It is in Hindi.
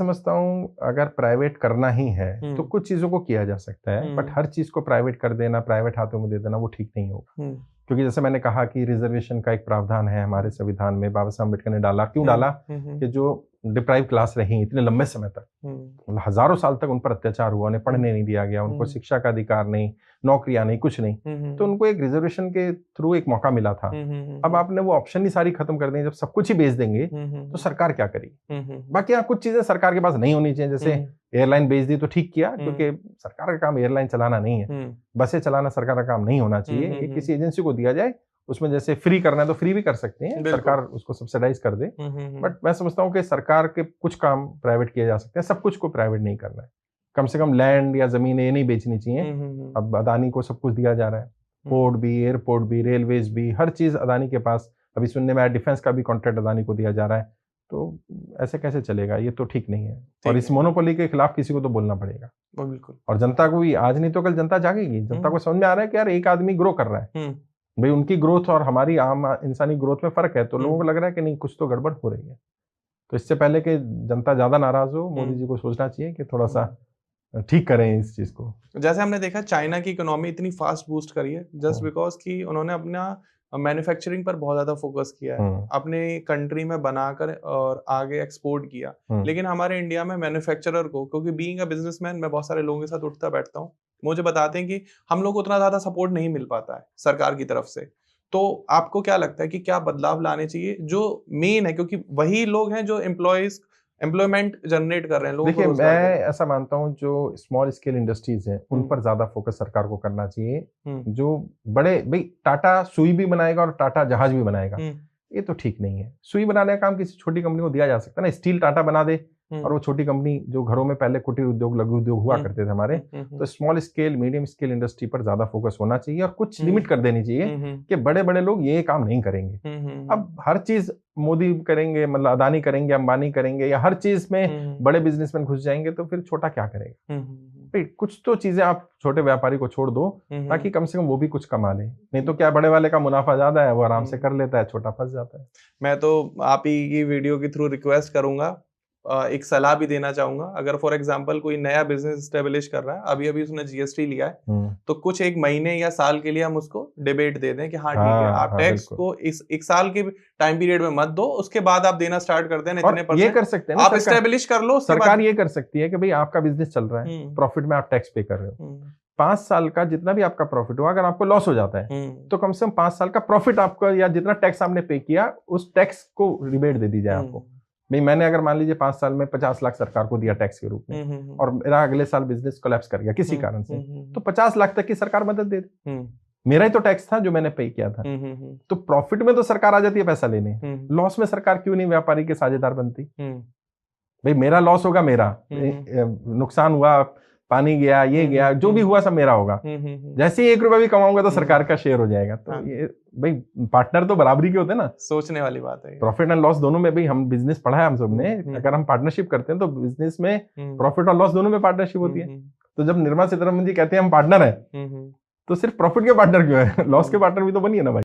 समझता हूँ अगर प्राइवेट करना ही है तो कुछ चीज़ों को किया जा सकता है, बट हर चीज़ को प्राइवेट कर देना, प्राइवेट हाथों में दे देना वो ठीक नहीं होगा। क्योंकि जैसे मैंने कहा कि रिजर्वेशन का एक प्रावधान है हमारे संविधान में, बाबा साहब अम्बेडकर ने डाला। क्यों डाला? कि जो डिप्राइव क्लास रही इतने लंबे समय तक, मतलब हजारों साल तक उन पर अत्याचार हुआ, उन्हें पढ़ने नहीं दिया गया, उनको शिक्षा का अधिकार नहीं, नौकरियां नहीं, कुछ नहीं, तो उनको एक रिजर्वेशन के थ्रू एक मौका मिला था। अब आपने वो ऑप्शन ही सारी खत्म कर दी। जब सब कुछ ही बेच देंगे तो सरकार क्या करेगी? बाकी यहाँ कुछ चीजें सरकार के पास नहीं होनी चाहिए, जैसे एयरलाइन बेच दी तो ठीक किया, क्योंकि सरकार का काम एयरलाइन चलाना नहीं है, बसें चलाना सरकार का काम नहीं होना चाहिए। ये किसी एजेंसी को दिया जाए, उसमें जैसे फ्री करना है तो फ्री भी कर सकते हैं, सरकार उसको सब्सिडाइज कर दे। बट मैं समझता हूँ कि सरकार के कुछ काम प्राइवेट किए जा सकते हैं, सब कुछ को प्राइवेट नहीं करना है। कम से कम लैंड या जमीन ये नहीं बेचनी चाहिए। अब अदानी को सब कुछ दिया जा रहा है, पोर्ट भी, एयरपोर्ट भी, रेलवेज भी, हर चीज अदानी के पास। अभी सुनने में आया डिफेंस का भी कॉन्ट्रैक्ट अदानी को दिया जा रहा है, तो ऐसे कैसे चलेगा? ये तो ठीक नहीं है। और इस मोनोपोली के खिलाफ किसी को तो बोलना पड़ेगा। बिल्कुल। और जनता को भी आज नहीं तो कल जनता जागेगी। जनता को समझ में आ रहा है कि यार एक आदमी ग्रो कर रहा है, भाई उनकी ग्रोथ और हमारी आम इंसानी ग्रोथ में फर्क है, तो लोगों को लग रहा है कि नहीं कुछ तो गड़बड़ हो रही है। तो इससे पहले कि जनता ज्यादा नाराज हो, मोदी जी को सोचना चाहिए कि थोड़ा सा ठीक करें इस चीज को। जैसे हमने देखा चाइना की इकोनॉमी इतनी फास्ट बूस्ट करी है जस्ट बिकॉज कि उन्होंने अपना मैन्युफैक्चरिंग पर बहुत ज्यादा फोकस किया है, अपने कंट्री में बनाकर और आगे एक्सपोर्ट किया। लेकिन हमारे इंडिया में मैन्युफैक्चरर को, क्योंकि बीइंग अ बिजनेसमैन मैं बहुत सारे लोगों के साथ उठता बैठता हूँ, मुझे बताते हैं कि हम लोग को उतना ज्यादा सपोर्ट नहीं मिल पाता है सरकार की तरफ से। तो आपको क्या लगता है कि क्या बदलाव लाने चाहिए जो मेन है, क्योंकि वही लोग हैं जो एम्प्लॉयमेंट जनरेट कर रहे हैं, लोगों को देखिए रोजगार मैं ऐसा मानता हूँ जो स्मॉल स्केल इंडस्ट्रीज हैं उन पर ज्यादा फोकस सरकार को करना चाहिए। जो बड़े, भाई टाटा सुई भी बनाएगा और टाटा जहाज भी बनाएगा, ये तो ठीक नहीं है। सुई बनाने का काम किसी छोटी कंपनी को दिया जा सकता है ना, स्टील टाटा बना दे और वो छोटी कंपनी, जो घरों में पहले कुटीर उद्योग, लघु उद्योग हुआ करते थे हमारे, तो small scale medium scale industry पर ज्यादा फोकस होना चाहिए और कुछ लिमिट कर देनी चाहिए कि बड़े बड़े लोग ये काम नहीं करेंगे। अब हर चीज मोदी करेंगे, मतलब अदानी करेंगे, अंबानी करेंगे, या हर चीज में बड़े बिजनेसमैन घुस जाएंगे, तो फिर छोटा क्या करेगा? भाई कुछ तो चीजें आप छोटे व्यापारी को छोड़ दो ताकि कम से कम वो भी कुछ कमा ले। नहीं तो क्या, बड़े वाले का मुनाफा ज्यादा है, वो आराम से कर लेता है, छोटा फंस जाता है। मैं तो आप ही की वीडियो के थ्रू रिक्वेस्ट करूंगा, एक सलाह भी देना चाहूंगा। अगर फॉर एग्जांपल कोई नया बिजनेस स्टेब्लिश कर रहा है, अभी अभी उसने जीएसटी लिया है, तो कुछ एक महीने या साल के लिए हम उसको डिबेट दे दें कि हाँ ठीक है, आप टैक्स को इस एक साल के टाइम पीरियड में मत दो, उसके बाद आप देना स्टार्ट कर देना इतने %। ये कर सकते हैं आप एस्टेब्लिश कर लो। सरकार ये कर सकती है कि भाई आपका बिजनेस चल रहा है, प्रॉफिट में आप टैक्स पे कर रहे हो, 5 साल का जितना भी आपका प्रॉफिट हुआ, अगर आपको लॉस हो जाता है तो कम से कम 5 साल का प्रॉफिट आपका, या जितना टैक्स आपने पे किया उस टैक्स को रिबेट दे दी जाए आपको। भाई मैंने अगर मान लीजिए 5 साल में 50 लाख सरकार को दिया टैक्स के रूप में, और मेरा अगले साल बिजनेस कोलैप्स कर गया किसी कारण से, तो 50 लाख तक की सरकार मदद दे दे। मेरा ही तो टैक्स था जो मैंने पे किया था। तो प्रॉफिट में तो सरकार आ जाती है पैसा लेने, लॉस में सरकार क्यों नहीं व्यापारी के साझेदार बनती? भाई मेरा लॉस होगा, मेरा नुकसान हुआ, पानी गया, ये गया, जो भी हुआ सब मेरा होगा। जैसे ही 1 रुपया भी कमाऊंगा तो सरकार का शेयर हो जाएगा। तो ये भाई पार्टनर तो बराबरी के होते हैं ना, सोचने वाली बात है। प्रॉफिट एंड लॉस दोनों में, भाई हम बिजनेस पढ़ा है हम सबने, अगर हम पार्टनरशिप करते हैं तो बिजनेस में प्रॉफिट और लॉस दोनों में पार्टनरशिप होती है। तो जब निर्मला सीतारमण जी कहते हैं हम पार्टनर है, तो सिर्फ प्रॉफिट के पार्टनर क्यों है? लॉस के पार्टनर भी तो बनिए ना भाई।